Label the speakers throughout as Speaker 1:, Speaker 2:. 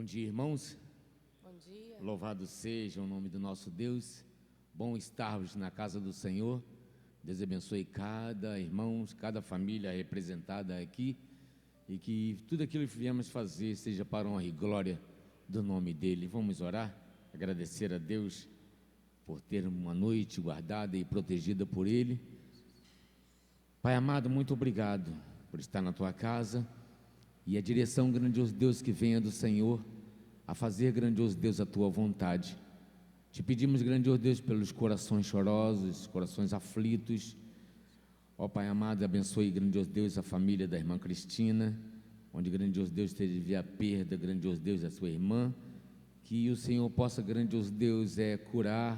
Speaker 1: Bom dia, irmãos.
Speaker 2: Bom dia.
Speaker 1: Louvado seja o nome do nosso Deus. Bom estarmos na casa do Senhor. Deus abençoe cada irmão, cada família representada aqui, e que tudo aquilo que viemos fazer seja para a honra e glória do nome dEle. Vamos orar, agradecer a Deus por ter uma noite guardada e protegida por Ele. Pai amado, muito obrigado por estar na Tua casa, e a direção, grandioso Deus, que venha do Senhor, a fazer, grandioso Deus, a Tua vontade. Te pedimos, grandioso Deus, pelos corações chorosos, corações aflitos. Ó Pai amado, abençoe, grandioso Deus, a família da irmã Cristina, onde, grandioso Deus, teve a perda, grandioso Deus, da sua irmã. Que o Senhor possa, grandioso Deus, curar,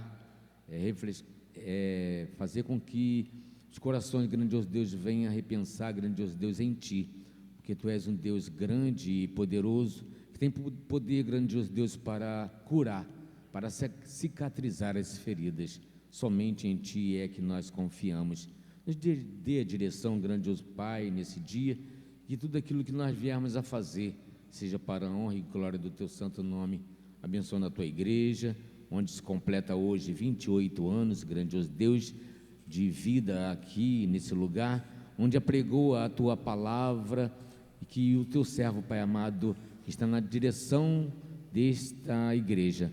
Speaker 1: fazer com que os corações, grandioso Deus, venham a repensar, grandioso Deus, em Ti, porque Tu és um Deus grande e poderoso, que tem poder, grandioso Deus, para curar, para cicatrizar as feridas. Somente em Ti é que nós confiamos. Nos dê a direção, grandioso Pai, nesse dia, que tudo aquilo que nós viermos a fazer seja para a honra e glória do Teu santo nome. Abençoa a Tua igreja, onde se completa hoje 28 anos, grandioso Deus, de vida aqui nesse lugar, onde apregou a Tua palavra, e que o Teu servo, Pai amado, está na direção desta igreja.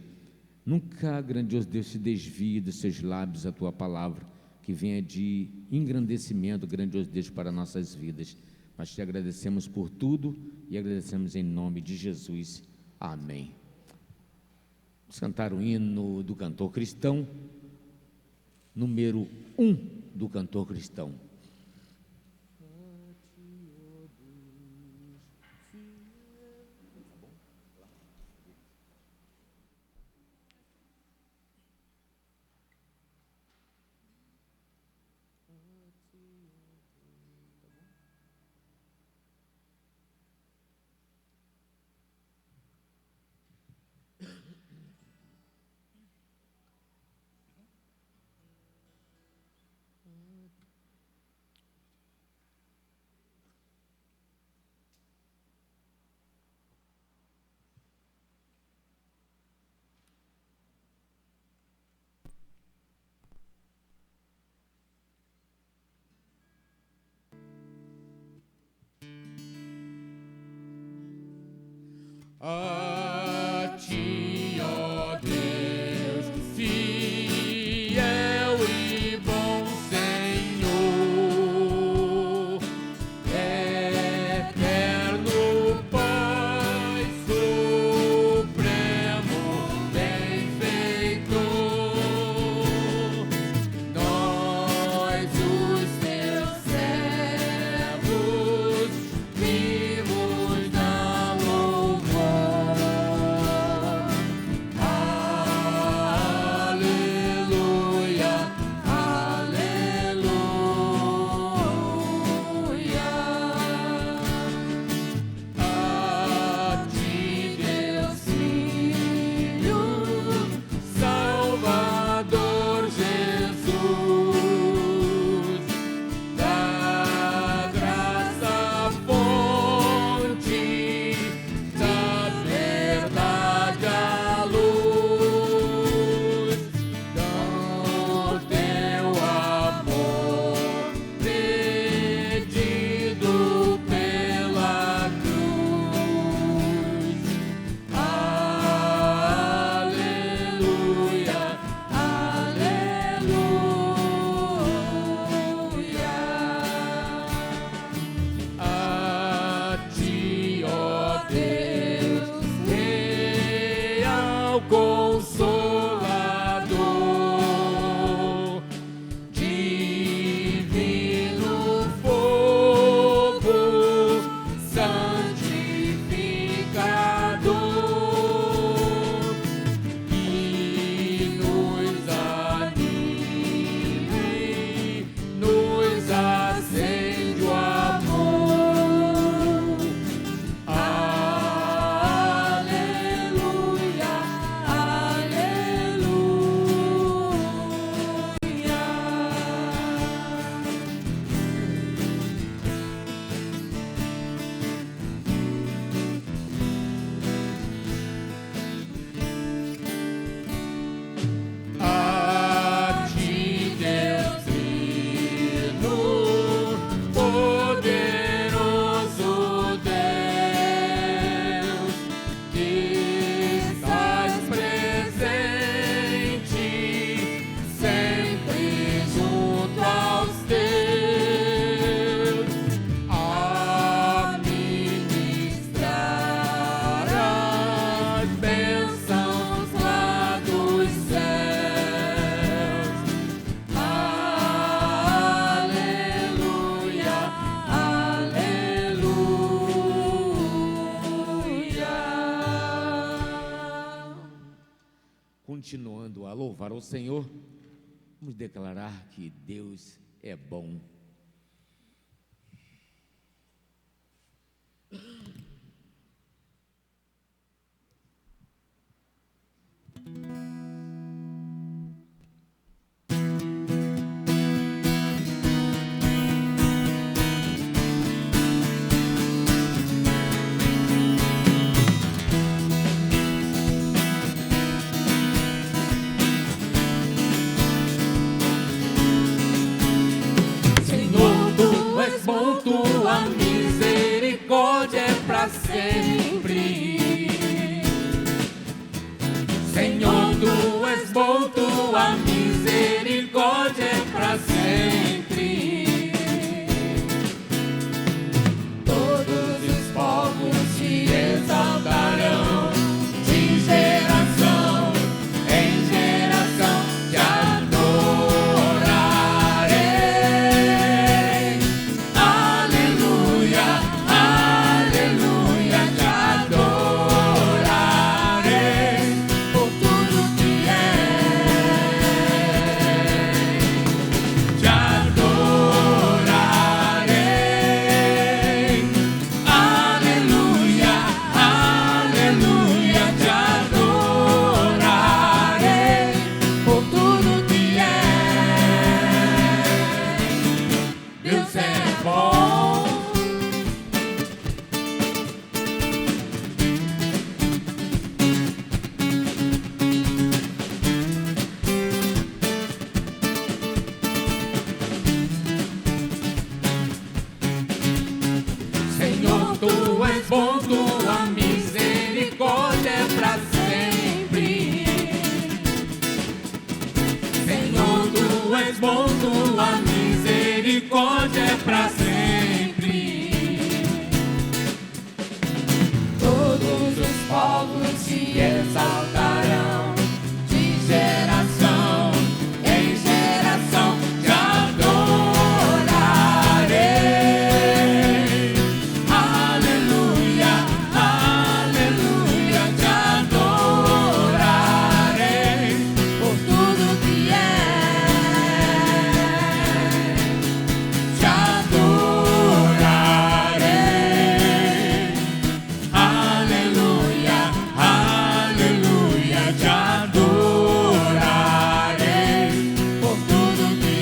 Speaker 1: Nunca, grandioso Deus, se desvie dos seus lábios a Tua palavra, que venha de engrandecimento, grandioso Deus, para nossas vidas. Nós Te agradecemos por tudo e agradecemos em nome de Jesus. Amém. Vamos cantar o hino do cantor cristão, número 1 do cantor cristão.
Speaker 3: A Ti, ó Deus, fiel e bom Senhor, eterno Pai supremo, benfeitor, nós os Teus servos vivos da louvor.
Speaker 1: ao Senhor, vamos declarar que Deus é bom.
Speaker 3: Sempre, Senhor, tu és bom, tua misericórdia é para sempre. Todos os povos te exaltarão, de geração em geração te adorarei. Aleluia, aleluia, te adorarei por tudo que te adorarei. Aleluia, aleluia, te adorarei por tudo que Deus é bom. Senhor, tu és bom, tua misericórdia é para sempre. Senhor, tu és bom, tua misericórdia é para sempre. Todos os povos te exaltarão, de geração em geração te adorarei. Aleluia, aleluia, te adorarei por tudo que te adorarei. Aleluia, aleluia, te adorarei por tudo que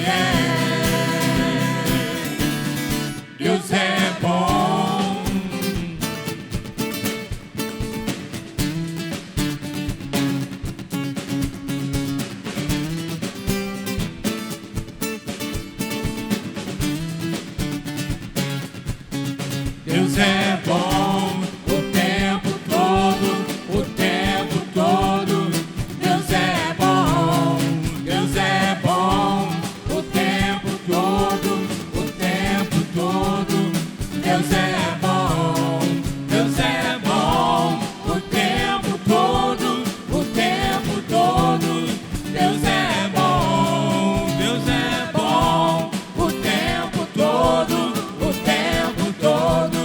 Speaker 3: Deus é bom. Deus é bom o tempo todo, o tempo todo. Deus é bom, Deus é bom o tempo todo, o tempo todo. Deus é bom, Deus é bom o tempo todo, o tempo todo. Deus é bom, Deus é bom o tempo todo, o tempo todo.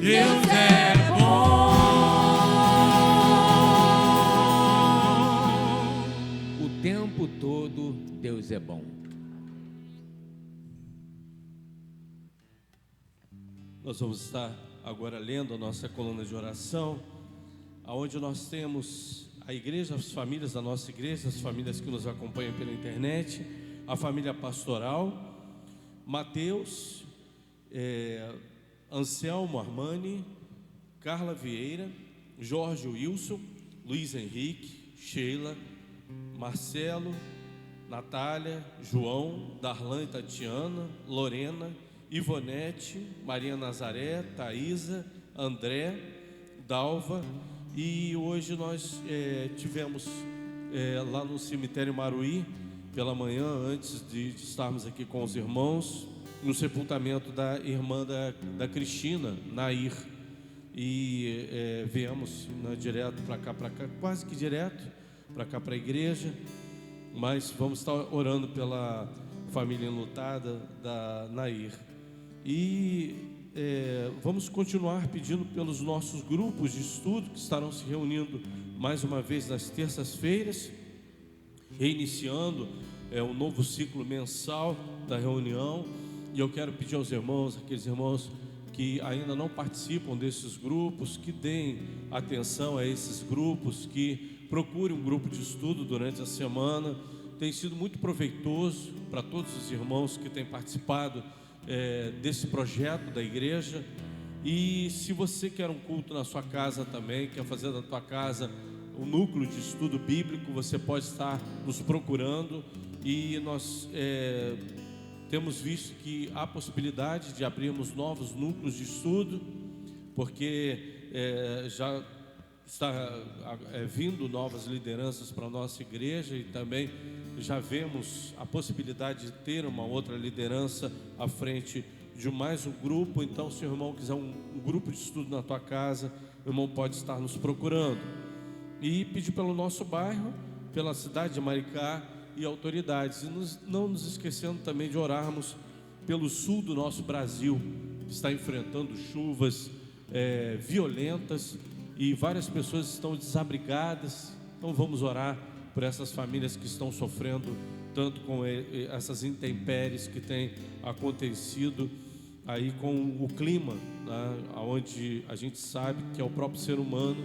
Speaker 3: Deus é bom.
Speaker 1: O tempo todo Deus é bom.
Speaker 2: Nós vamos estar agora lendo a nossa coluna de oração, onde nós temos a igreja, as famílias da nossa igreja, as famílias que nos acompanham pela internet, a família pastoral, Mateus, Anselmo Armani, Carla Vieira, Jorge Wilson, Luiz Henrique, Sheila, Marcelo, Natália, João, Darlan e Tatiana, Lorena, Ivonete, Maria Nazaré, Thaisa, André, Dalva. E hoje nós tivemos lá no cemitério Maruí, pela manhã, antes de estarmos aqui com os irmãos, no sepultamento da irmã da Cristina, Nair. E viemos direto para cá, quase que direto para cá, para a igreja. Mas vamos estar orando pela família enlutada da Nair. E vamos continuar pedindo pelos nossos grupos de estudo, que estarão se reunindo mais uma vez nas terças-feiras, reiniciando um novo ciclo mensal da reunião. E eu quero pedir aos irmãos, aqueles irmãos que ainda não participam desses grupos, que deem atenção a esses grupos, que procurem um grupo de estudo durante a semana. Tem sido muito proveitoso para todos os irmãos que têm participado desse projeto da igreja. E se você quer um culto na sua casa também, quer fazer da tua casa um núcleo de estudo bíblico, você pode estar nos procurando. E nós temos visto que há possibilidade de abrirmos novos núcleos de estudo, porque já está vindo novas lideranças para a nossa igreja, e também já vemos a possibilidade de ter uma outra liderança à frente de mais um grupo. Então, se o irmão quiser um grupo de estudo na tua casa, o irmão pode estar nos procurando. E pedir pelo nosso bairro, pela cidade de Maricá e autoridades. E não nos esquecendo também de orarmos pelo sul do nosso Brasil, que está enfrentando chuvas violentas, e várias pessoas estão desabrigadas. Então vamos orar por essas famílias que estão sofrendo tanto com essas intempéries que têm acontecido aí com o clima, né, onde a gente sabe que é o próprio ser humano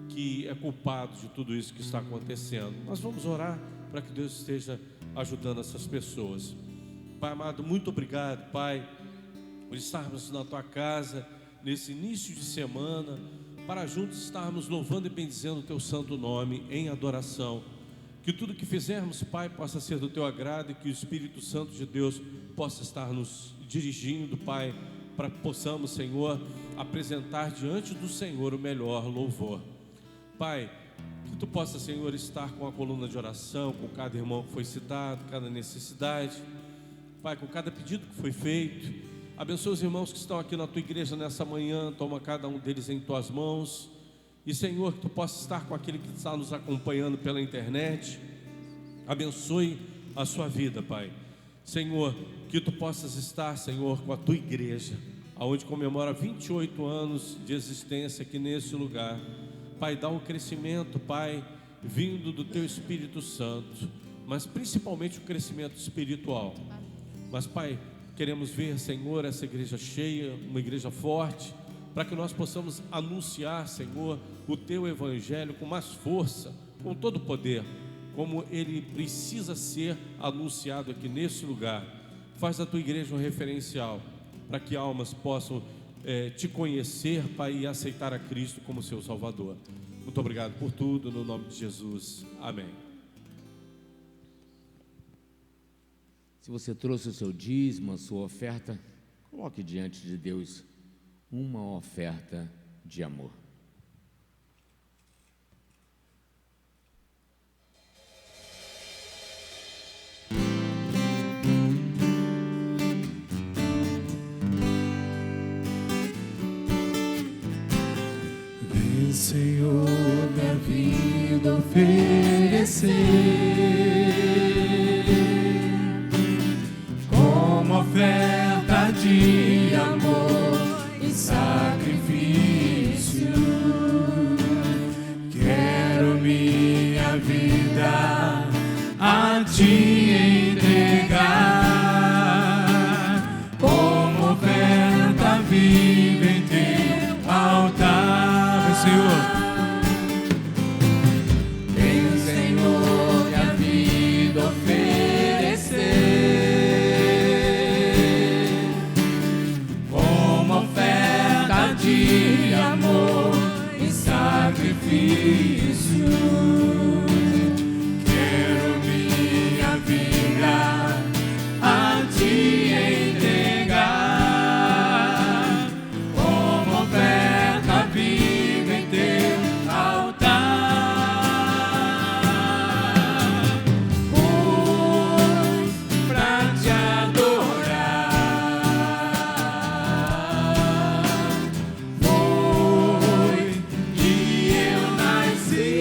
Speaker 2: que é culpado de tudo isso que está acontecendo. Nós vamos orar para que Deus esteja ajudando essas pessoas. Pai amado, muito obrigado, Pai, por estarmos na Tua casa nesse início de semana, para juntos estarmos louvando e bendizendo o Teu santo nome em adoração. Que tudo que fizermos, Pai, possa ser do Teu agrado, e que o Espírito Santo de Deus possa estar nos dirigindo, Pai, para que possamos, Senhor, apresentar diante do Senhor o melhor louvor. Pai, que Tu possa, Senhor, estar com a coluna de oração, com cada irmão que foi citado, cada necessidade, Pai, com cada pedido que foi feito. Abençoa os irmãos que estão aqui na Tua igreja nessa manhã, toma cada um deles em Tuas mãos. E, Senhor, que Tu possa estar com aquele que está nos acompanhando pela internet. Abençoe a sua vida, Pai. Senhor, que Tu possas estar, Senhor, com a Tua igreja, aonde comemora 28 anos de existência aqui nesse lugar. Pai, dá um crescimento, Pai, vindo do Teu Espírito Santo, mas principalmente o crescimento espiritual. Mas, Pai, queremos ver, Senhor, essa igreja cheia, uma igreja forte, para que nós possamos anunciar, Senhor, o Teu Evangelho com mais força, com todo o poder, como ele precisa ser anunciado aqui nesse lugar. Faz da Tua igreja um referencial, para que almas possam Te conhecer, Pai, e aceitar a Cristo como seu Salvador. Muito obrigado por tudo, no nome de Jesus, amém.
Speaker 1: Se você trouxe o seu dízimo, a sua oferta, coloque diante de Deus uma oferta de amor.
Speaker 3: Vem, Senhor, minha vida oferecer como oferta de amor e sacrifício de amor e sacrifício. Quero minha vida a te entregar como oferta viva em teu altar. Pois pra te adorar foi que eu nasci.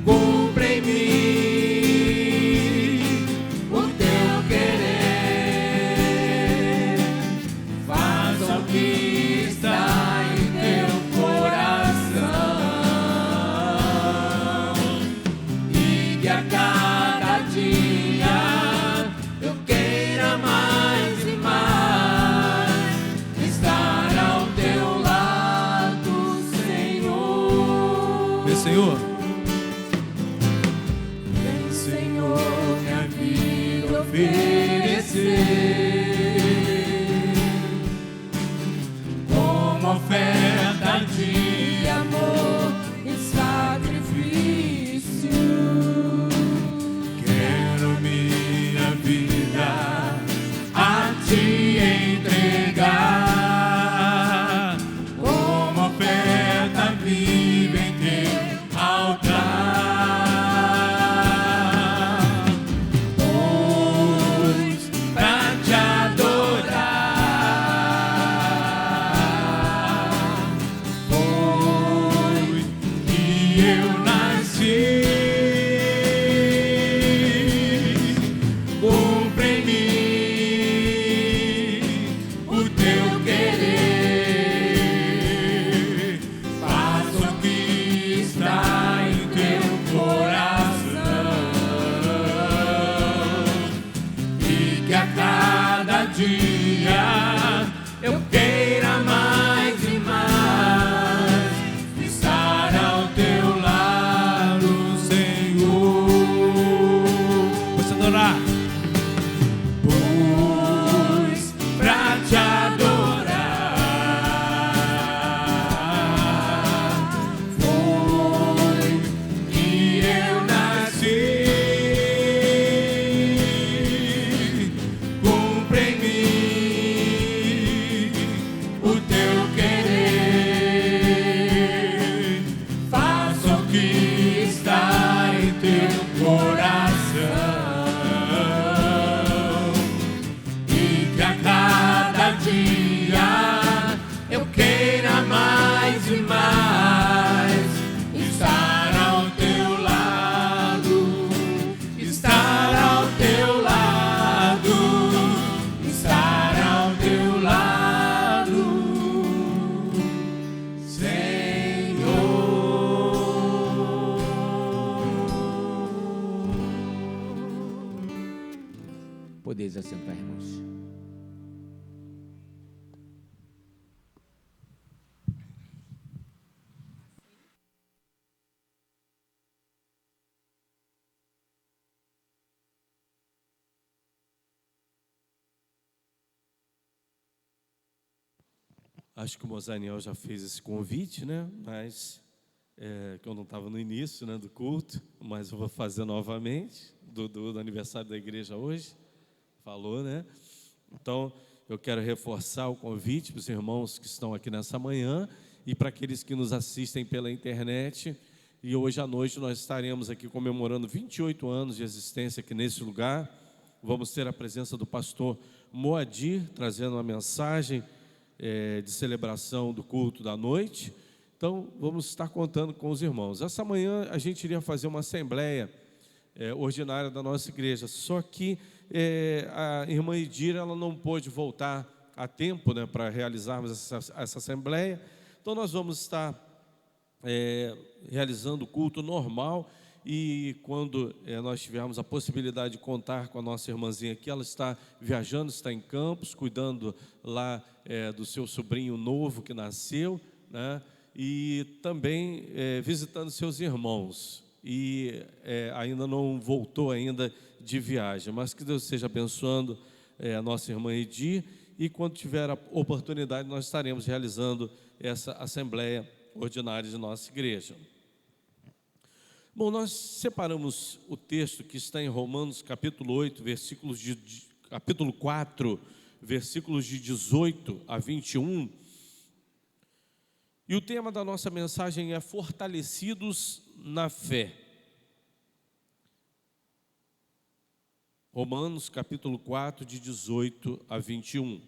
Speaker 3: Cumpre em mim o teu querer, faça o que está em teu coração, e que a cada dia eu queira mais e mais estar ao teu lado, Senhor.
Speaker 2: Vê, Senhor.
Speaker 3: Vem, Senhor, minha vida oferecer como oferta de amor e sacrifício. Quero minha vida a te entregar como oferta viva em teu altar. Pois pra te adorar foi que eu nasci. Cumpre em mim o teu querer, faça o que está em teu coração, e que a cada dia eu queira mais e mais estar ao teu lado, Senhor.
Speaker 2: Você adorar.
Speaker 3: Pois pra te adorar foi que eu nasci. Cumpre em mim o teu querer, faça o que está em teu coração, e que a cada dia eu queira mais e mais estar ao teu lado, estar ao teu lado, estar ao teu lado, Senhor.
Speaker 1: Podeis assentar, irmãos.
Speaker 2: Acho que o Mozaniel já fez esse convite, né? Mas que eu não estava no início, né, do culto, mas eu vou fazer novamente do aniversário da igreja hoje. Falou, né? Então, eu quero reforçar o convite para os irmãos que estão aqui nessa manhã e para aqueles que nos assistem pela internet. E hoje à noite nós estaremos aqui comemorando 28 anos de existência aqui nesse lugar. Vamos ter a presença do pastor Moadir, trazendo uma mensagem de celebração do culto da noite. Então, vamos estar contando com os irmãos. Essa manhã a gente iria fazer uma assembleia ordinária da nossa igreja, só que a irmã Idira, ela não pôde voltar a tempo, né, para realizarmos essa assembleia. Então, nós vamos estar realizando o culto normal, e quando nós tivermos a possibilidade de contar com a nossa irmãzinha aqui, ela está viajando, está em Campos, cuidando lá do seu sobrinho novo que nasceu, né? E também visitando seus irmãos, e ainda não voltou ainda de viagem, mas que Deus esteja abençoando a nossa irmã Edi, e quando tiver a oportunidade nós estaremos realizando essa assembleia ordinária de nossa igreja. Bom, nós separamos o texto que está em Romanos capítulo 8, capítulo 4, versículos de 18 a 21, e o tema da nossa mensagem é fortalecidos na fé. Romanos capítulo 4, de 18 a 21.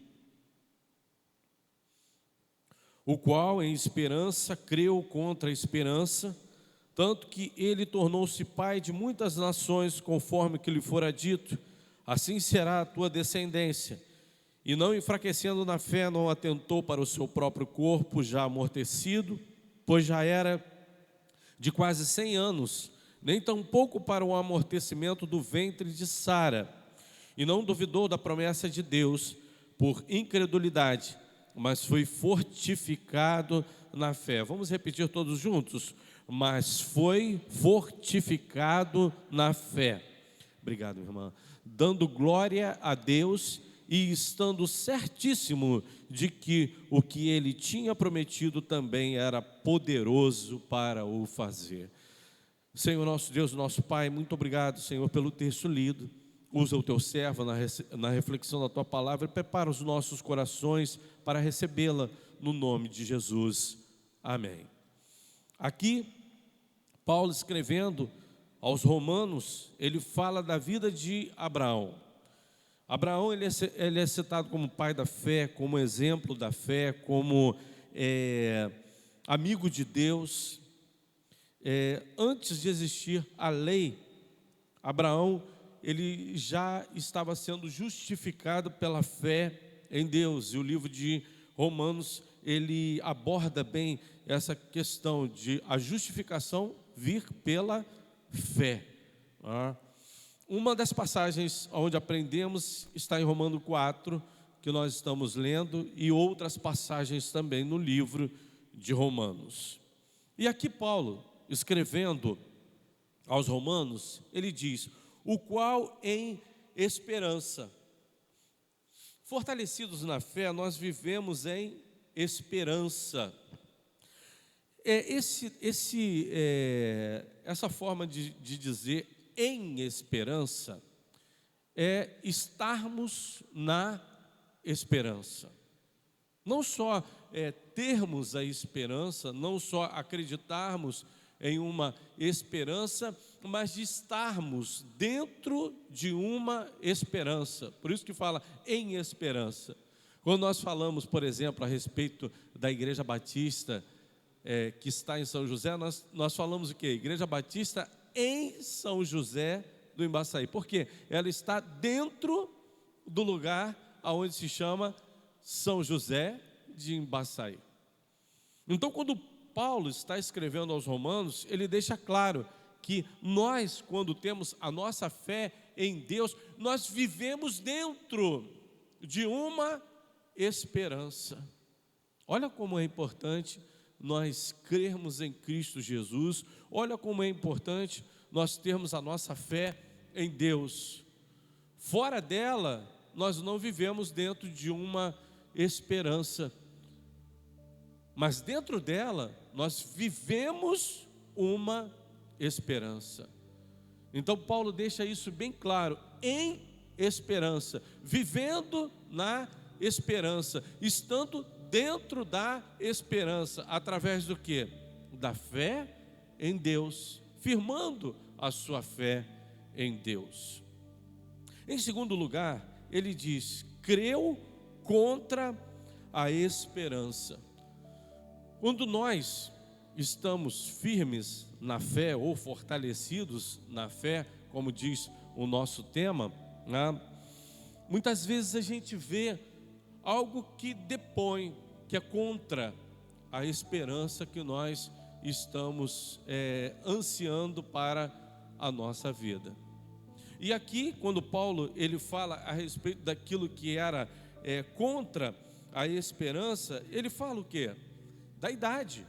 Speaker 2: O qual em esperança creu contra a esperança, tanto que ele tornou-se pai de muitas nações, conforme que lhe fora dito, assim será a tua descendência. E não enfraquecendo na fé, não atentou para o seu próprio corpo já amortecido, pois já era de quase 100 anos, nem tampouco para o amortecimento do ventre de Sara, e não duvidou da promessa de Deus por incredulidade, mas foi fortificado na fé. Vamos repetir todos juntos? Mas foi fortificado na fé. Obrigado, irmã. Dando glória a Deus e estando certíssimo de que o que ele tinha prometido também era poderoso para o fazer. Senhor nosso Deus, nosso Pai, muito obrigado, Senhor, pelo texto lido. Usa o teu servo na reflexão da tua palavra e prepara os nossos corações para recebê-la no nome de Jesus. Amém. Aqui, Paulo escrevendo aos Romanos, ele fala da vida de Abraão. Abraão ele é citado como pai da fé, como exemplo da fé, como amigo de Deus. Antes de existir a lei, Abraão ele já estava sendo justificado pela fé em Deus. E o livro de Romanos ele aborda bem essa questão de a justificação vir pela fé. Uma das passagens onde aprendemos está em Romanos 4, que nós estamos lendo, e outras passagens também no livro de Romanos. E aqui Paulo, escrevendo aos Romanos, ele diz: o qual em esperança. Fortalecidos na fé, nós vivemos em esperança. Essa forma de dizer em esperança é estarmos na esperança. Não só termos a esperança, não só acreditarmos em uma esperança, mas de estarmos dentro de uma esperança. Por isso que fala em esperança. Quando nós falamos, por exemplo, a respeito da Igreja Batista, que está em São José, nós falamos o quê? Igreja Batista em São José do Embaçaí. Por quê? Ela está dentro do lugar onde se chama São José de Embaçaí. Então, quando Paulo está escrevendo aos Romanos, ele deixa claro que nós, quando temos a nossa fé em Deus, nós vivemos dentro de uma esperança. Olha como é importante nós crermos em Cristo Jesus. Olha como é importante nós termos a nossa fé em Deus. Fora dela, nós não vivemos dentro de uma esperança, mas dentro dela, nós vivemos uma esperança. Então Paulo deixa isso bem claro, em esperança, vivendo na esperança, estando dentro da esperança, através do quê? Da fé em Deus, firmando a sua fé em Deus. Em segundo lugar, ele diz, creu contra a esperança. Quando nós estamos firmes na fé ou fortalecidos na fé, como diz o nosso tema, muitas vezes a gente vê algo que depõe, que é contra a esperança que nós estamos ansiando para a nossa vida. E aqui, quando Paulo ele fala a respeito daquilo que era contra a esperança, ele fala o quê? Da idade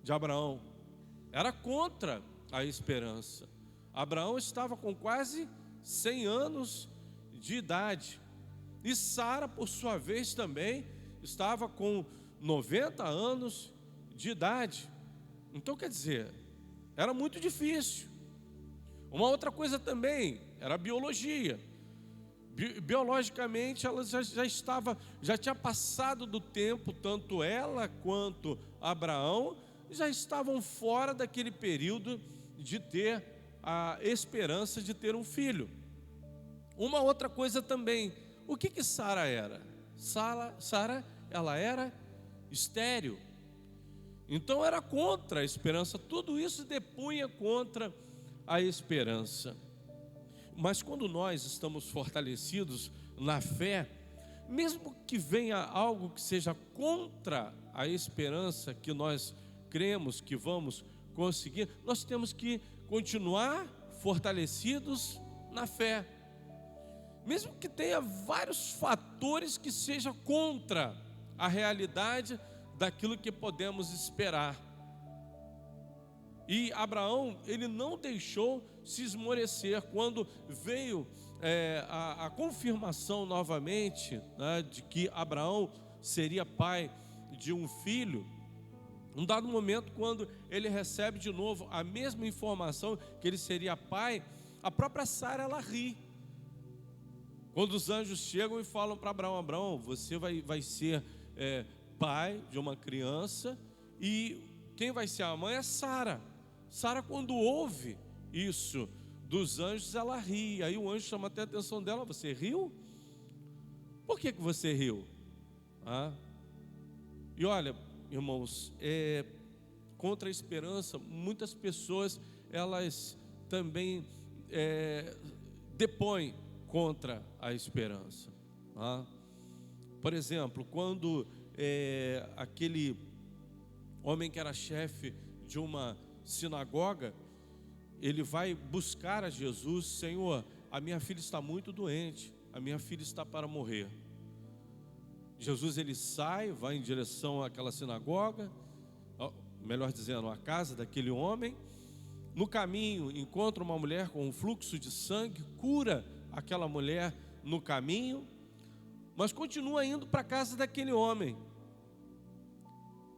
Speaker 2: de Abraão. Era contra a esperança. Abraão estava com quase 100 anos de idade. E Sara, por sua vez, também estava com 90 anos de idade. Então, quer dizer, era muito difícil. Uma outra coisa também era a biologia. Biologicamente, ela já tinha passado do tempo, tanto ela quanto Abraão já estavam fora daquele período de ter a esperança de ter um filho. Uma outra coisa também, o que Sara era? Sara, ela era estéril. Então era contra a esperança, tudo isso depunha contra a esperança. Mas quando nós estamos fortalecidos na fé, mesmo que venha algo que seja contra a esperança que nós cremos que vamos conseguir, nós temos que continuar fortalecidos na fé. Mesmo que tenha vários fatores que sejam contra a realidade daquilo que podemos esperar. E Abraão, ele não deixou se esmorecer. Quando veio a confirmação novamente, né, de que Abraão seria pai de um filho, um dado momento, quando ele recebe de novo a mesma informação que ele seria pai, a própria Sara, ela ri. Quando os anjos chegam e falam para Abraão: Abraão, você vai ser pai de uma criança, e quem vai ser a mãe é Sara. Sara, quando ouve isso dos anjos, ela ri. Aí o anjo chama até a atenção dela: você riu? Por que você riu? E olha, irmãos, contra a esperança, muitas pessoas, elas também depõem contra a esperança. Por exemplo, quando aquele homem que era chefe de uma sinagoga, ele vai buscar a Jesus: Senhor, a minha filha está muito doente, a minha filha está para morrer. Jesus, ele sai, vai em direção àquela sinagoga, melhor dizendo, à casa daquele homem. No caminho encontra uma mulher com um fluxo de sangue, cura aquela mulher no caminho, mas continua indo para a casa daquele homem.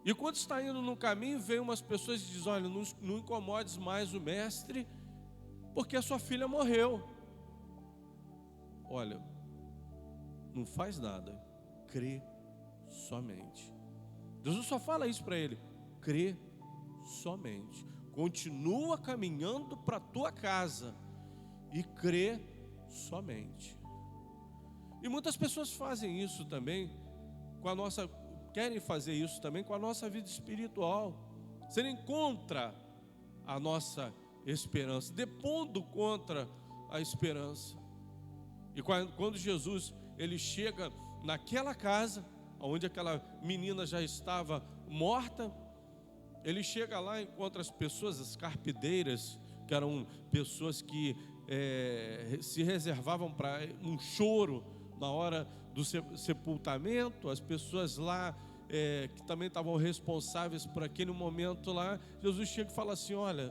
Speaker 2: E quando está indo no caminho, vem umas pessoas e dizem: olha, não incomodes mais o mestre, porque a sua filha morreu. Olha, não faz nada, crê somente. Jesus só fala isso para ele: crê somente. Continua caminhando para a tua casa e crê somente. E muitas pessoas fazem isso também querem fazer isso também com a nossa vida espiritual, serem contra a nossa esperança, depondo contra a esperança. E quando Jesus, ele chega naquela casa onde aquela menina já estava morta, ele chega lá e encontra as pessoas, as carpideiras, que eram pessoas que se reservavam para um choro na hora do sepultamento, as pessoas lá que também estavam responsáveis por aquele momento lá. Jesus chega e fala assim: olha,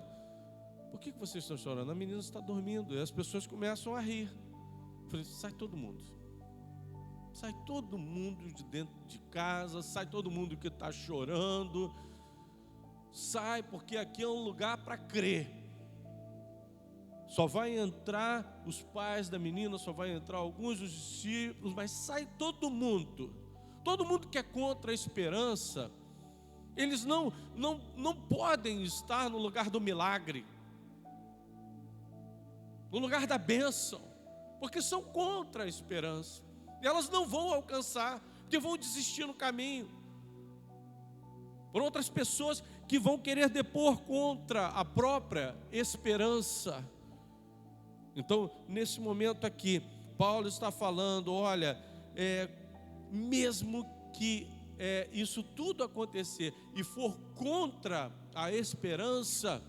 Speaker 2: por que vocês estão chorando? A menina está dormindo. E as pessoas começam a rir. Eu falei: sai todo mundo de dentro de casa, sai todo mundo que está chorando, sai, porque aqui é um lugar para crer. Só vai entrar os pais da menina, só vai entrar alguns dos discípulos, mas sai todo mundo. Todo mundo que é contra a esperança, eles não podem estar no lugar do milagre, no lugar da bênção, porque são contra a esperança. E elas não vão alcançar, porque vão desistir no caminho. Por outras pessoas que vão querer depor contra a própria esperança. Então, nesse momento aqui, Paulo está falando: olha, mesmo que isso tudo acontecer e for contra a esperança,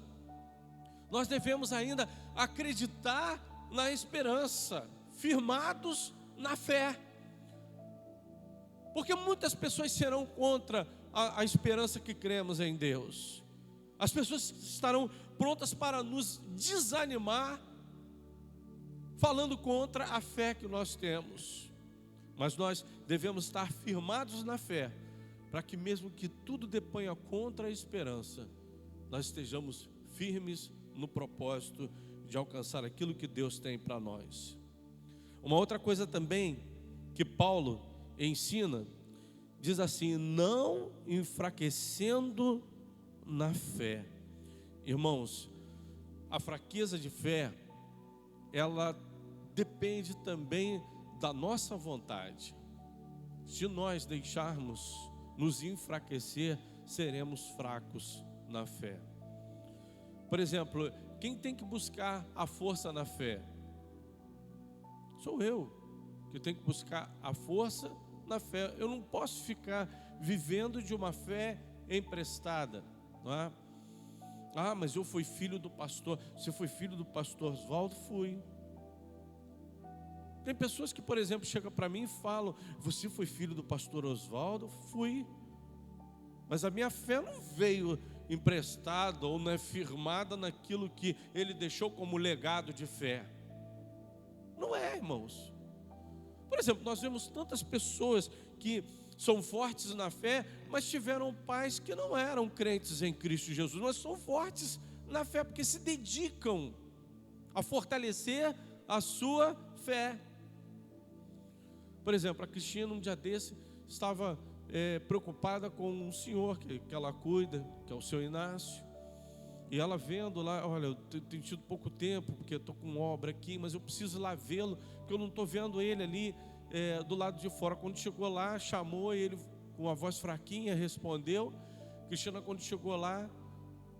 Speaker 2: nós devemos ainda acreditar na esperança, firmados na fé. Porque muitas pessoas serão contra a esperança que cremos em Deus. As pessoas estarão prontas para nos desanimar, falando contra a fé que nós temos. Mas nós devemos estar firmados na fé, para que mesmo que tudo deponha contra a esperança, nós estejamos firmes no propósito de alcançar aquilo que Deus tem para nós. Uma outra coisa também que Paulo ensina, diz assim: não enfraquecendo na fé. Irmãos, a fraqueza de fé, ela depende também da nossa vontade. Se nós deixarmos nos enfraquecer, seremos fracos na fé. Por exemplo, quem tem que buscar a força na fé? Sou eu, que tenho que buscar a força na fé. Eu não posso ficar vivendo de uma fé emprestada, não é? Ah, mas eu fui filho do pastor. Você foi filho do pastor Oswaldo? Fui. Tem pessoas que, por exemplo, chegam para mim e falam: você foi filho do pastor Oswaldo? Fui. Mas a minha fé não veio emprestada ou não é firmada naquilo que ele deixou como legado de fé. Não é, irmãos. Por exemplo, nós vemos tantas pessoas que são fortes na fé, mas tiveram pais que não eram crentes em Cristo Jesus, mas são fortes na fé porque se dedicam a fortalecer a sua fé. Por exemplo, a Cristina, um dia desse, estava preocupada com um senhor que ela cuida, que é o seu Inácio. E ela vendo lá: olha, eu tenho tido pouco tempo, porque eu estou com obra aqui, mas eu preciso ir lá vê-lo, porque eu não estou vendo ele ali do lado de fora. Quando chegou lá, chamou, e ele com uma voz fraquinha respondeu. Cristina, quando chegou lá,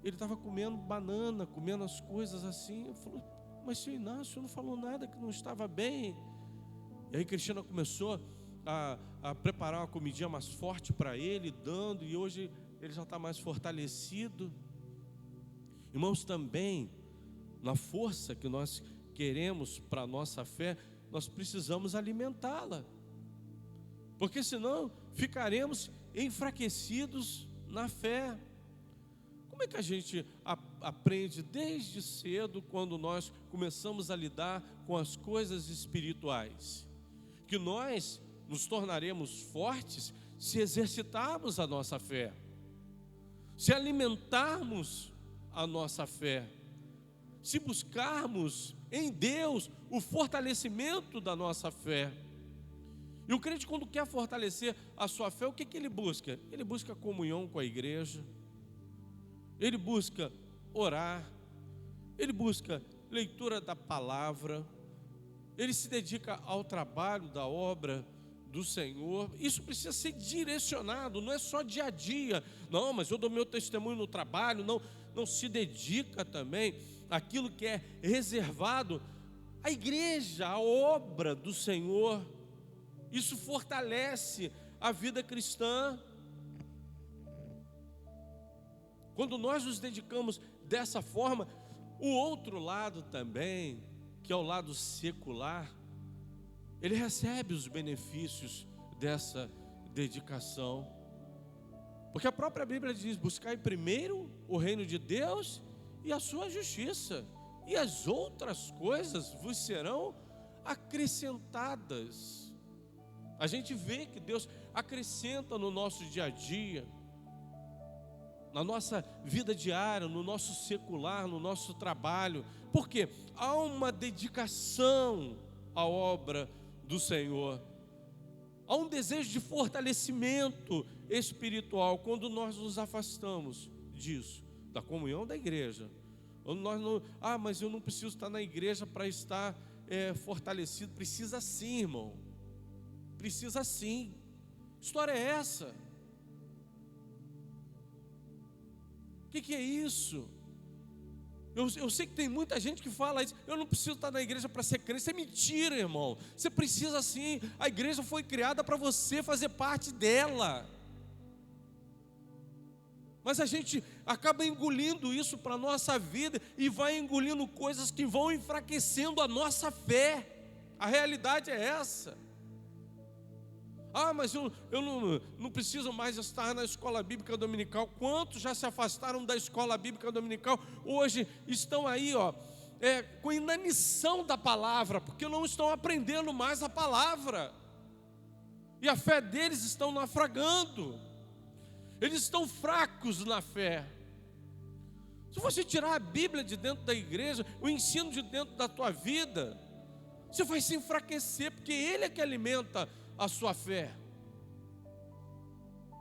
Speaker 2: ele estava comendo banana, comendo as coisas assim. Eu falei: mas seu Inácio não falou nada, que não estava bem. E aí Cristina começou a preparar uma comidinha mais forte para ele, dando, e hoje ele já está mais fortalecido. Irmãos, também na força que nós queremos para a nossa fé, nós precisamos alimentá-la, porque senão ficaremos enfraquecidos na fé. Como é que a gente aprende desde cedo, quando nós começamos a lidar com as coisas espirituais? Que nós nos tornaremos fortes se exercitarmos a nossa fé, se alimentarmos a nossa fé, se buscarmos em Deus o fortalecimento da nossa fé. E o crente, quando quer fortalecer a sua fé, o que ele busca? Ele busca comunhão com a igreja, ele busca orar, ele busca leitura da palavra, ele se dedica ao trabalho da obra do Senhor. Isso precisa ser direcionado, não é só dia a dia. Não, mas eu dou meu testemunho no trabalho. Não se dedica também àquilo que é reservado à igreja, à obra do Senhor. Isso fortalece a vida cristã. Quando nós nos dedicamos dessa forma, o outro lado também, que é o lado secular, ele recebe os benefícios dessa dedicação. Porque a própria Bíblia diz: buscai primeiro o reino de Deus e a sua justiça, e as outras coisas vos serão acrescentadas. A gente vê que Deus acrescenta no nosso dia a dia, na nossa vida diária, no nosso secular, no nosso trabalho. Por quê? Há uma dedicação à obra do Senhor. Há um desejo de fortalecimento espiritual. Quando nós nos afastamos disso, da comunhão da igreja, quando nós não, mas eu não preciso estar na igreja para estar fortalecido. Precisa sim, irmão, precisa sim. História é essa? O que é isso? Eu sei que tem muita gente que fala isso: eu não preciso estar na igreja para ser crente. Isso é mentira, irmão. Você precisa sim. A igreja foi criada para você fazer parte dela. Mas a gente acaba engolindo isso para a nossa vida e vai engolindo coisas que vão enfraquecendo a nossa fé. A realidade é essa. Mas eu não preciso mais estar na escola bíblica dominical. Quantos já se afastaram da escola bíblica dominical? Hoje estão aí, com inanição da palavra, porque não estão aprendendo mais a palavra. E a fé deles está naufragando. Eles estão fracos na fé. Se você tirar a Bíblia de dentro da igreja, o ensino de dentro da tua vida, você vai se enfraquecer, porque Ele é que alimenta a sua fé.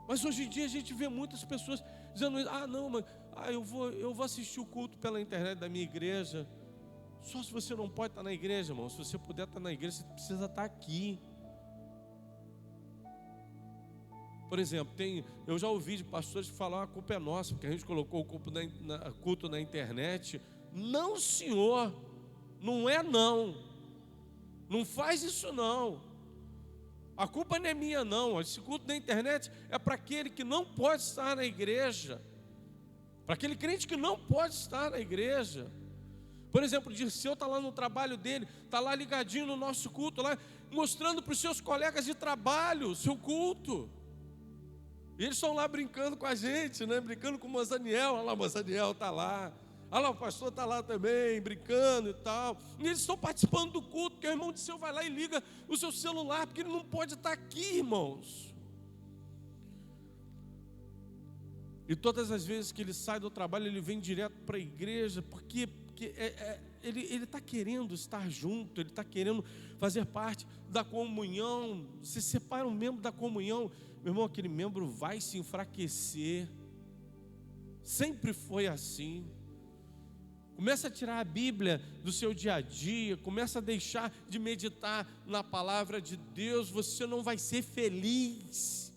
Speaker 2: Mas hoje em dia a gente vê muitas pessoas dizendo: não, mas eu vou assistir o culto pela internet da minha igreja. Só se você não pode estar na igreja, irmão. Se você puder estar na igreja, você precisa estar aqui. Por exemplo, eu já ouvi de pastores que falam: a culpa é nossa, porque a gente colocou o culto na internet. Não, senhor, não é não. Não faz isso não. A culpa não é minha não. Esse culto na internet é para aquele que não pode estar na igreja. Para aquele crente que não pode estar na igreja. Por exemplo, o Dirceu está lá no trabalho dele, está lá ligadinho no nosso culto, lá mostrando para os seus colegas de trabalho o seu culto. E eles estão lá brincando com a gente, né? Brincando com o Mozaniel. Olha lá, o Mozaniel está lá. Olha lá, o pastor está lá também, brincando e tal. E eles estão participando do culto, porque o irmão de seu vai lá e liga o seu celular, porque ele não pode estar aqui, irmãos. E todas as vezes que ele sai do trabalho, ele vem direto para a igreja, porque ele está querendo estar junto, ele está querendo fazer parte da comunhão. Se separa um membro da comunhão, meu irmão, aquele membro vai se enfraquecer. Sempre foi assim. Começa a tirar a Bíblia do seu dia a dia, começa a deixar de meditar na palavra de Deus, você não vai ser feliz.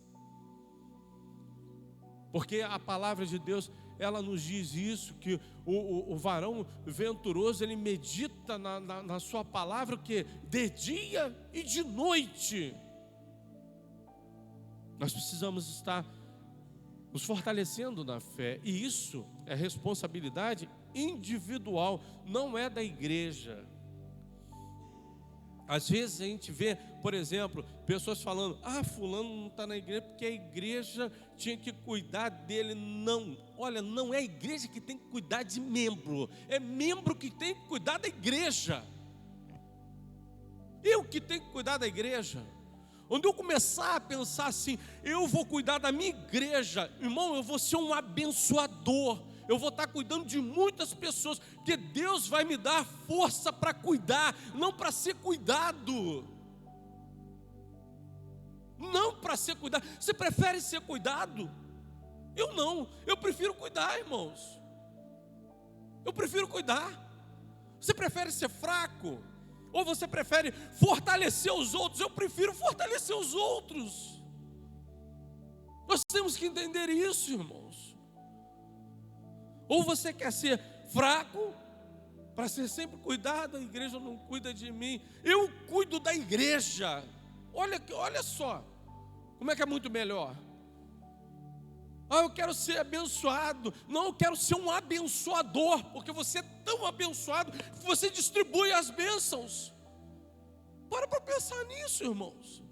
Speaker 2: Porque a palavra de Deus, ela nos diz isso, que o varão venturoso, ele medita na sua palavra, o quê? De dia e de noite. Nós precisamos estar nos fortalecendo na fé, e isso é responsabilidade individual, não é da igreja. Às vezes a gente vê, por exemplo, pessoas falando: fulano não está na igreja porque a igreja tinha que cuidar dele. Não, olha, não é a igreja que tem que cuidar de membro, é membro que tem que cuidar da igreja. Eu que tenho que cuidar da igreja. Quando eu começar a pensar assim: eu vou cuidar da minha igreja, irmão, eu vou ser um abençoador. Eu vou estar cuidando de muitas pessoas, porque Deus vai me dar força para cuidar, não para ser cuidado. Não para ser cuidado. Você prefere ser cuidado? Eu não, eu prefiro cuidar, irmãos. Eu prefiro cuidar. Você prefere ser fraco? Ou você prefere fortalecer os outros? Eu prefiro fortalecer os outros. Nós temos que entender isso, irmãos. Ou você quer ser fraco, para ser sempre cuidado, a igreja não cuida de mim, eu cuido da igreja. Olha só, como é que é muito melhor. Eu quero ser abençoado. Não, eu quero ser um abençoador, porque você é tão abençoado que você distribui as bênçãos. Para pensar nisso, irmãos.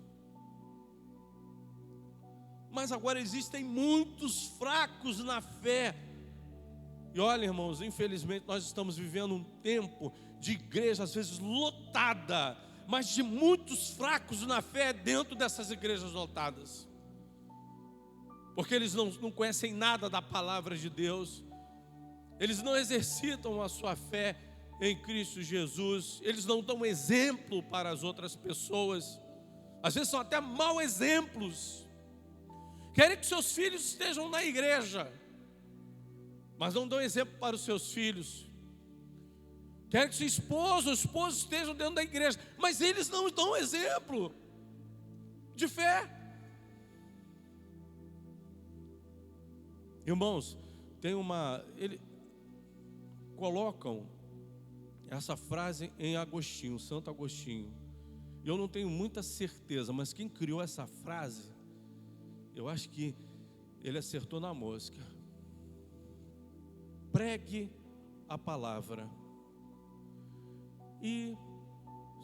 Speaker 2: Mas agora existem muitos fracos na fé. E olha, irmãos, infelizmente nós estamos vivendo um tempo de igreja às vezes lotada, mas de muitos fracos na fé dentro dessas igrejas lotadas. Porque eles não conhecem nada da palavra de Deus, eles não exercitam a sua fé em Cristo Jesus, eles não dão exemplo para as outras pessoas, às vezes são até maus exemplos. Querem que seus filhos estejam na igreja, mas não dão exemplo para os seus filhos. Querem que seu esposo ou esposa estejam dentro da igreja, mas eles não dão exemplo de fé. Irmãos, colocam essa frase em Agostinho, Santo Agostinho. Eu não tenho muita certeza, mas quem criou essa frase, eu acho que ele acertou na mosca. Pregue a palavra, e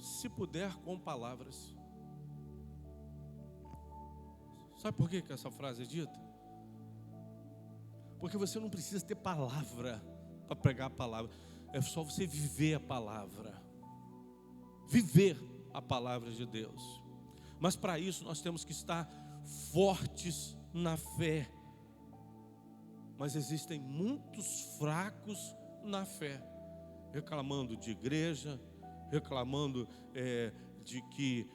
Speaker 2: se puder, com palavras. Sabe por que essa frase é dita? Porque você não precisa ter palavra para pregar a palavra, é só você viver a palavra. Viver a palavra de Deus. Mas para isso nós temos que estar fortes na fé. Mas existem muitos fracos na fé, reclamando de igreja, reclamando de que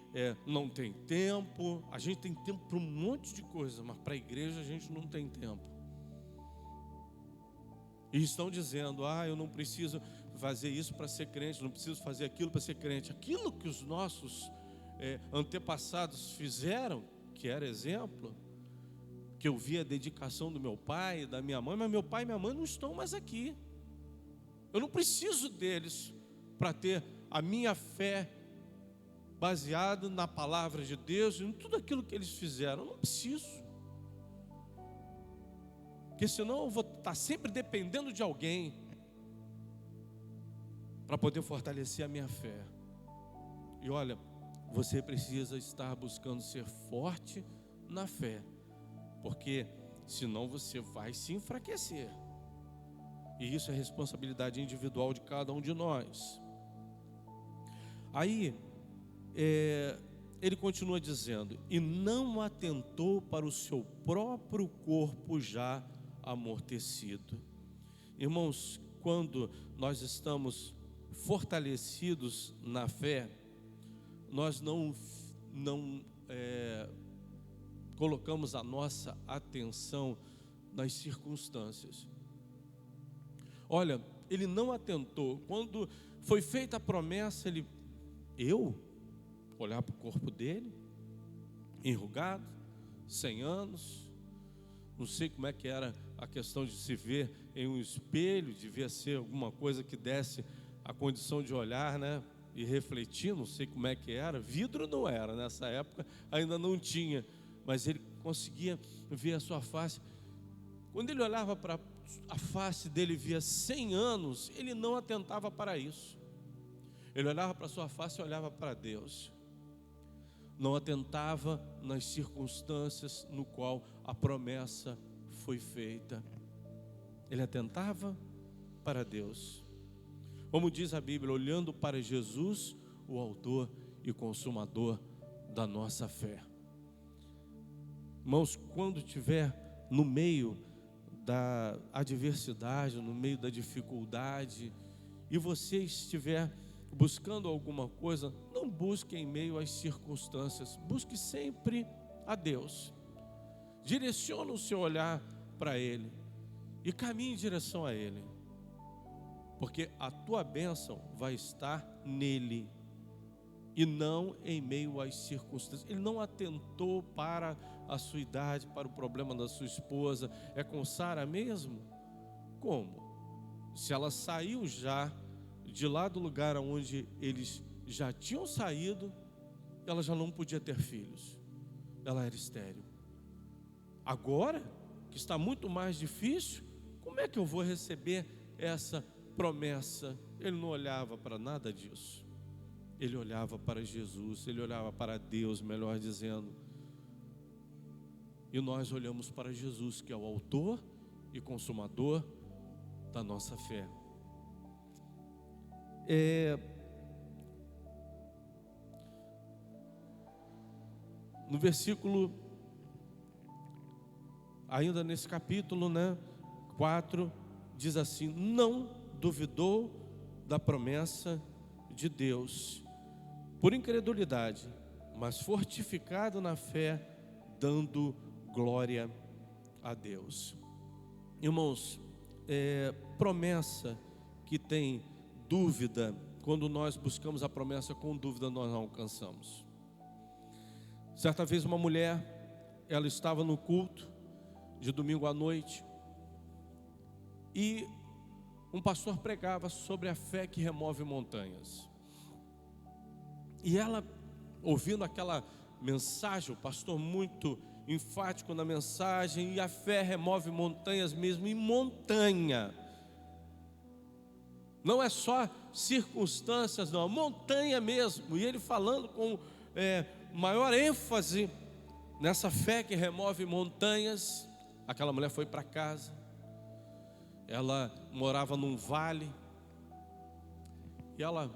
Speaker 2: não tem tempo. A gente tem tempo para um monte de coisa, mas para a igreja a gente não tem tempo. E estão dizendo, eu não preciso fazer isso para ser crente, não preciso fazer aquilo para ser crente. Aquilo que os nossos antepassados fizeram, que era exemplo, que eu vi a dedicação do meu pai, da minha mãe, mas meu pai e minha mãe não estão mais aqui. Eu não preciso deles para ter a minha fé baseada na palavra de Deus e em tudo aquilo que eles fizeram. Eu não preciso, porque senão eu vou estar sempre dependendo de alguém para poder fortalecer a minha fé. E olha, você precisa estar buscando ser forte na fé, porque senão você vai se enfraquecer. E isso é responsabilidade individual de cada um de nós. Aí, ele continua dizendo, e não atentou para o seu próprio corpo já amortecido. Irmãos, quando nós estamos fortalecidos na fé, nós não colocamos a nossa atenção nas circunstâncias. Olha, ele não atentou. Quando foi feita a promessa, olhar para o corpo dele, enrugado, 100 anos, não sei como é que era a questão de se ver em um espelho, devia ser alguma coisa que desse a condição de olhar, né? E refletir, não sei como é que era. Vidro não era, nessa época ainda não tinha, mas ele conseguia ver a sua face. Quando ele olhava para a face dele, via 100 anos, ele não atentava para isso. Ele olhava para a sua face e olhava para Deus. Não atentava nas circunstâncias no qual a promessa foi feita. Ele atentava para Deus. Como diz a Bíblia, olhando para Jesus, o autor e consumador da nossa fé. Irmãos, quando estiver no meio da adversidade, no meio da dificuldade, e você estiver buscando alguma coisa, não busque em meio às circunstâncias, busque sempre a Deus. Direcione o seu olhar para Ele e caminhe em direção a Ele, porque a tua bênção vai estar nele e não em meio às circunstâncias. Ele não atentou para a sua idade, para o problema da sua esposa. É com Sara mesmo? Como? Se ela saiu já de lá do lugar onde eles já tinham saído, ela já não podia ter filhos, ela era estéril. Agora, que está muito mais difícil, como é que eu vou receber essa promessa? Ele não olhava para nada disso. Ele olhava para Jesus, ele olhava para Deus, melhor dizendo. E nós olhamos para Jesus, que é o autor e consumador da nossa fé. No versículo, ainda nesse capítulo, 4, diz assim: não duvidou da promessa de Deus, por incredulidade, mas fortificado na fé, dando glória a Deus. Irmãos, promessa que tem dúvida, quando nós buscamos a promessa com dúvida, nós não alcançamos. Certa vez uma mulher, ela estava no culto de domingo à noite, e um pastor pregava sobre a fé que remove montanhas. E ela, ouvindo aquela mensagem, o pastor muito enfático na mensagem, e a fé remove montanhas mesmo, e montanha não é só circunstâncias, não, montanha mesmo. E ele falando com maior ênfase nessa fé que remove montanhas. Aquela mulher foi para casa, ela morava num vale, e ela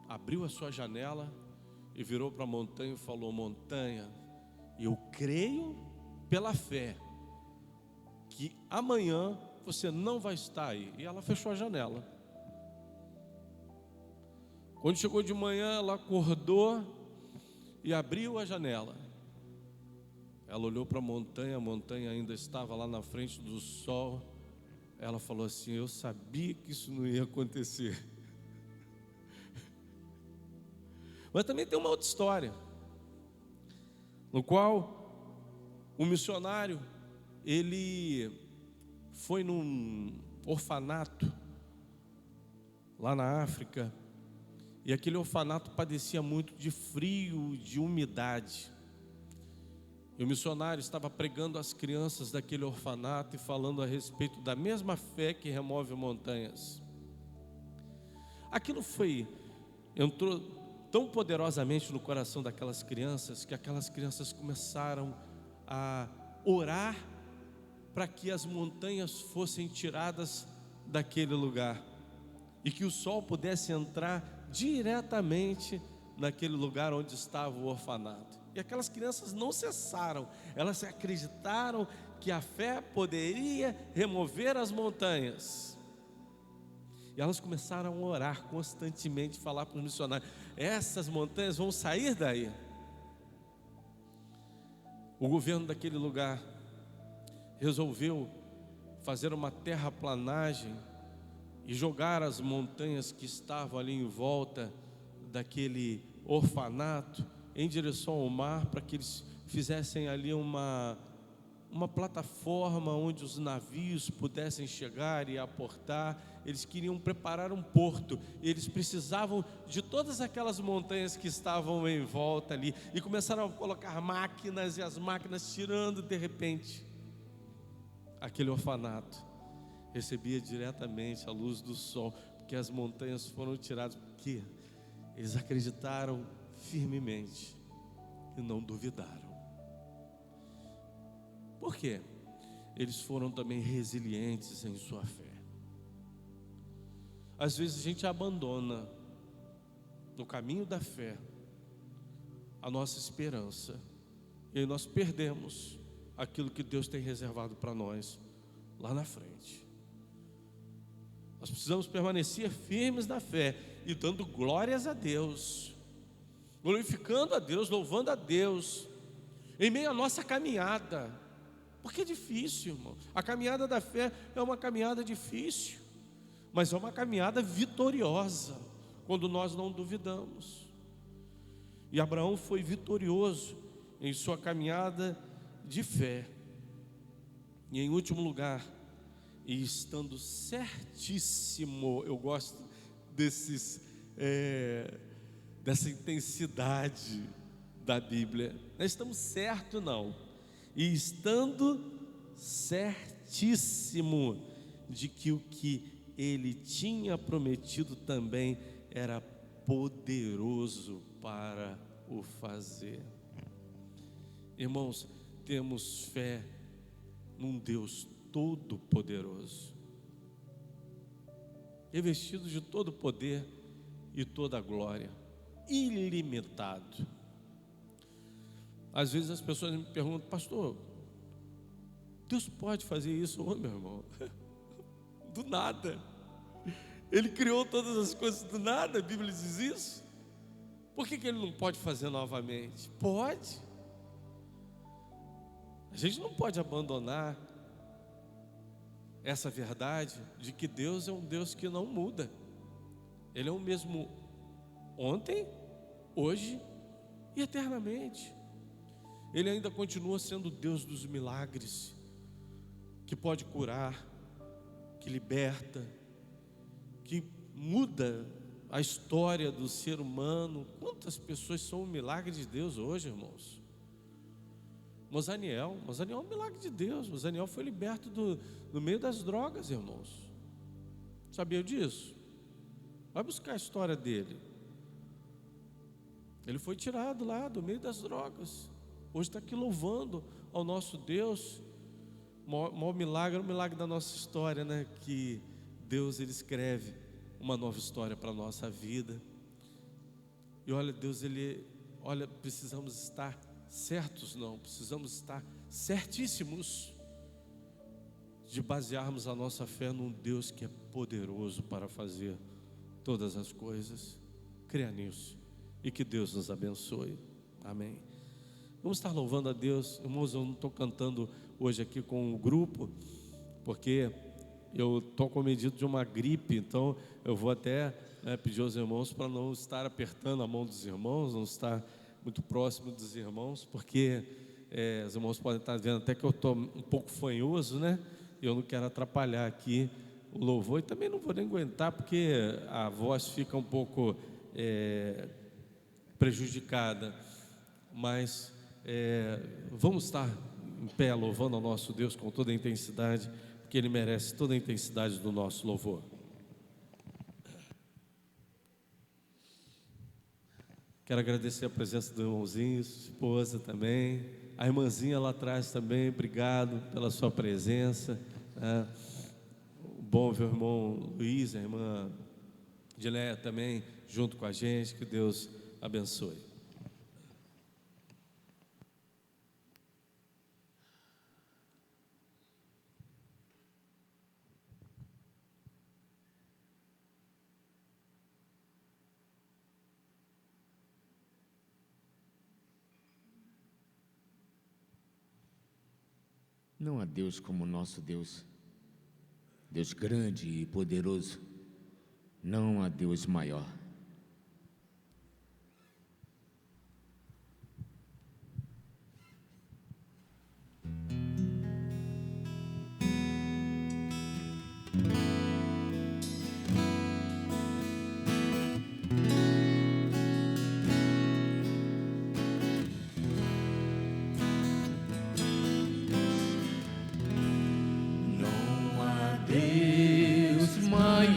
Speaker 2: abriu a sua janela e virou para a montanha e falou: montanha, eu creio pela fé que amanhã você não vai estar aí. E ela fechou a janela. Quando chegou de manhã, ela acordou e abriu a janela. Ela olhou para a montanha ainda estava lá na frente do sol. Ela falou assim: eu sabia que isso não ia acontecer. Mas também tem uma outra história, no qual um missionário, ele foi num orfanato lá na África, e aquele orfanato padecia muito de frio, de umidade. E o missionário estava pregando às crianças daquele orfanato e falando a respeito da mesma fé que remove montanhas. Aquilo entrou tão poderosamente no coração daquelas crianças, que aquelas crianças começaram a orar para que as montanhas fossem tiradas daquele lugar e que o sol pudesse entrar diretamente naquele lugar onde estava o orfanato. E aquelas crianças não cessaram, elas acreditaram que a fé poderia remover as montanhas. E elas começaram a orar constantemente, falar para os missionários: essas montanhas vão sair daí. O governo daquele lugar resolveu fazer uma terraplanagem e jogar as montanhas que estavam ali em volta daquele orfanato em direção ao mar, para que eles fizessem ali uma plataforma onde os navios pudessem chegar e aportar. Eles queriam preparar um porto, eles precisavam de todas aquelas montanhas que estavam em volta ali, e começaram a colocar máquinas, e as máquinas tirando. De repente, aquele orfanato recebia diretamente a luz do sol, porque as montanhas foram tiradas, porque eles acreditaram firmemente e não duvidaram. Por quê? Eles foram também resilientes em sua fé. Às vezes a gente abandona no caminho da fé a nossa esperança, e aí nós perdemos aquilo que Deus tem reservado para nós lá na frente. Nós precisamos permanecer firmes na fé e dando glórias a Deus, glorificando a Deus, louvando a Deus em meio à nossa caminhada, porque é difícil, irmão. A caminhada da fé é uma caminhada difícil, mas é uma caminhada vitoriosa quando nós não duvidamos. E Abraão foi vitorioso em sua caminhada de fé. E em último lugar, e estando certíssimo, eu gosto dessa intensidade da Bíblia. Nós estamos certos, não. E estando certíssimo de que o que ele tinha prometido também era poderoso para o fazer. Irmãos, temos fé num Deus todo-poderoso, revestido de todo poder e toda glória, ilimitado. Às vezes as pessoas me perguntam: pastor, Deus pode fazer isso? Ô, meu irmão, do nada. Ele criou todas as coisas do nada, a Bíblia diz isso. Por que Ele não pode fazer novamente? Pode. A gente não pode abandonar essa verdade de que Deus é um Deus que não muda. Ele é o mesmo ontem, hoje e eternamente. Ele ainda continua sendo o Deus dos milagres, que pode curar, que liberta, que muda a história do ser humano. Quantas pessoas são um milagre de Deus hoje, irmãos? Mozaniel é um milagre de Deus. Mozaniel foi liberto do meio das drogas, irmãos. Sabia disso? Vai buscar a história dele. Ele foi tirado lá do meio das drogas. Hoje está aqui louvando ao nosso Deus. O maior milagre é o milagre da nossa história, né? Que Deus, Ele escreve uma nova história para a nossa vida. E olha, Deus, Ele olha, precisamos estar certos, não, precisamos estar certíssimos de basearmos a nossa fé num Deus que é poderoso para fazer todas as coisas. Creia nisso e que Deus nos abençoe. Amém. Vamos estar louvando a Deus. Irmãos, eu não estou cantando hoje aqui com o grupo, porque eu estou cometido de uma gripe, então eu vou até pedir aos irmãos para não estar apertando a mão dos irmãos, não estar muito próximo dos irmãos, porque os irmãos podem estar vendo até que eu estou um pouco fanhoso, né? Eu não quero atrapalhar aqui o louvor e também não vou nem aguentar, porque a voz fica um pouco prejudicada, mas vamos estar em pé louvando ao nosso Deus com toda a intensidade, porque Ele merece toda a intensidade do nosso louvor. Quero agradecer a presença do irmãozinho, esposa também, a irmãzinha lá atrás também, obrigado pela sua presença. Bom ver o irmão Luiz, a irmã Dileia também junto com a gente, que Deus abençoe.
Speaker 1: Não há Deus como o nosso Deus, Deus grande e poderoso. Não há Deus maior.
Speaker 3: Deus maior,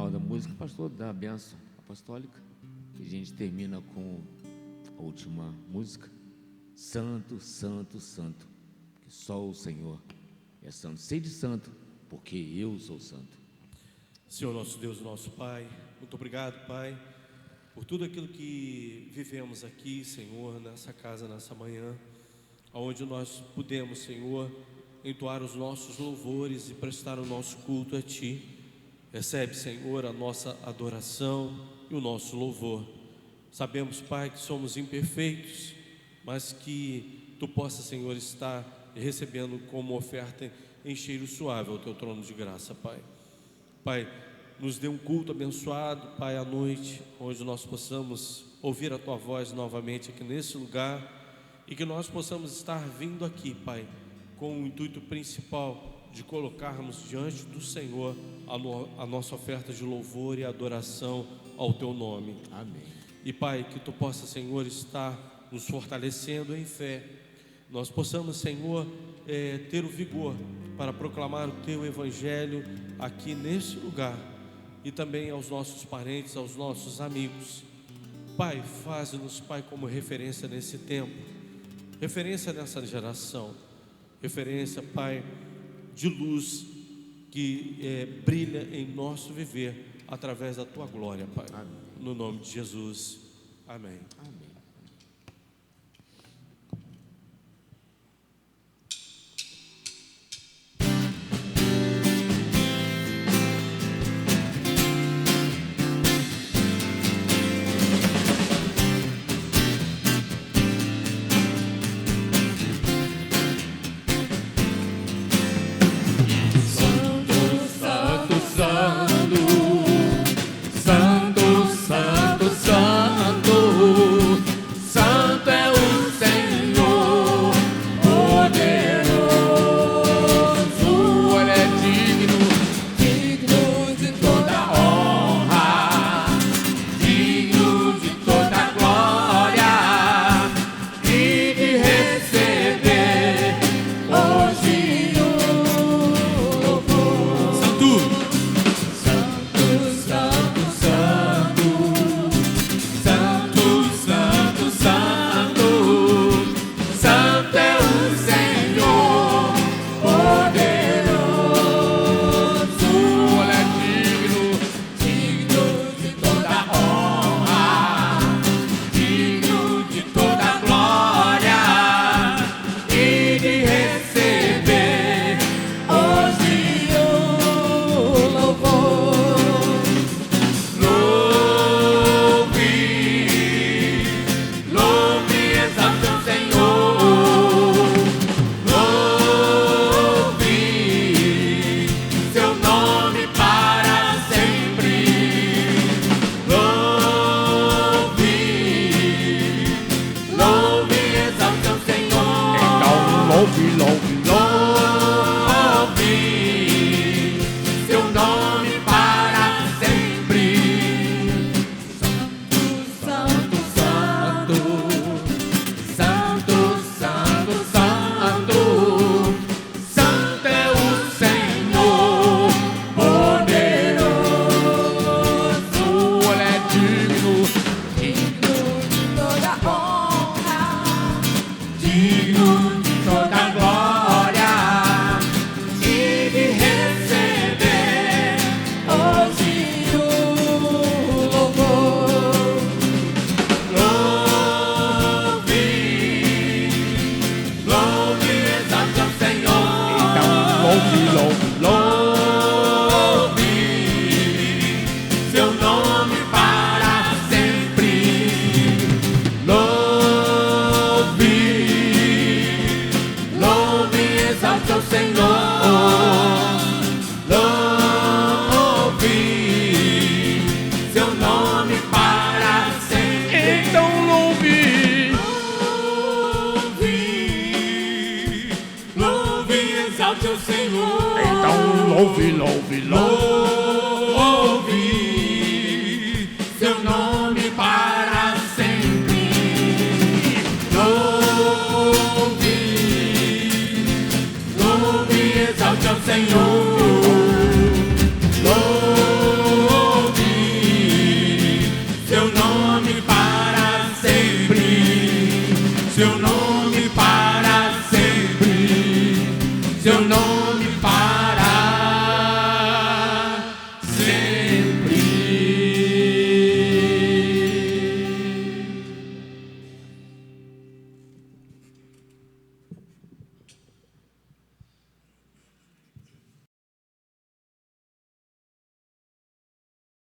Speaker 1: final da música, o pastor dá a bênção apostólica. E a gente termina com a última música. Santo, santo, santo, que só o Senhor é santo. Sede santo, porque eu sou santo.
Speaker 2: Senhor nosso Deus, nosso Pai, muito obrigado, Pai, por tudo aquilo que vivemos aqui, Senhor, nessa casa, nessa manhã, onde nós pudemos, Senhor, entoar os nossos louvores e prestar o nosso culto a Ti. Recebe, Senhor, a nossa adoração e o nosso louvor. Sabemos, Pai, que somos imperfeitos, mas que Tu possa, Senhor, estar recebendo como oferta em cheiro suave ao Teu trono de graça, Pai. Pai, nos dê um culto abençoado, Pai, à noite, onde nós possamos ouvir a Tua voz novamente aqui nesse lugar e que nós possamos estar vindo aqui, Pai, com o intuito principal de colocarmos diante do Senhor a nossa oferta de louvor e adoração ao Teu nome.
Speaker 1: Amém.
Speaker 2: E, Pai, que Tu possa, Senhor, estar nos fortalecendo em fé. Nós possamos, Senhor, ter o vigor para proclamar o Teu Evangelho aqui nesse lugar e também aos nossos parentes, aos nossos amigos. Pai, faz-nos, Pai, como referência nesse tempo, referência nessa geração, referência, Pai, de luz que brilha em nosso viver através da Tua glória, Pai.
Speaker 1: Amém.
Speaker 2: No nome de Jesus. Amém.
Speaker 1: Amém.
Speaker 3: Louve, louve, louve seu nome para sempre. Louve, louve, exalte ao Senhor.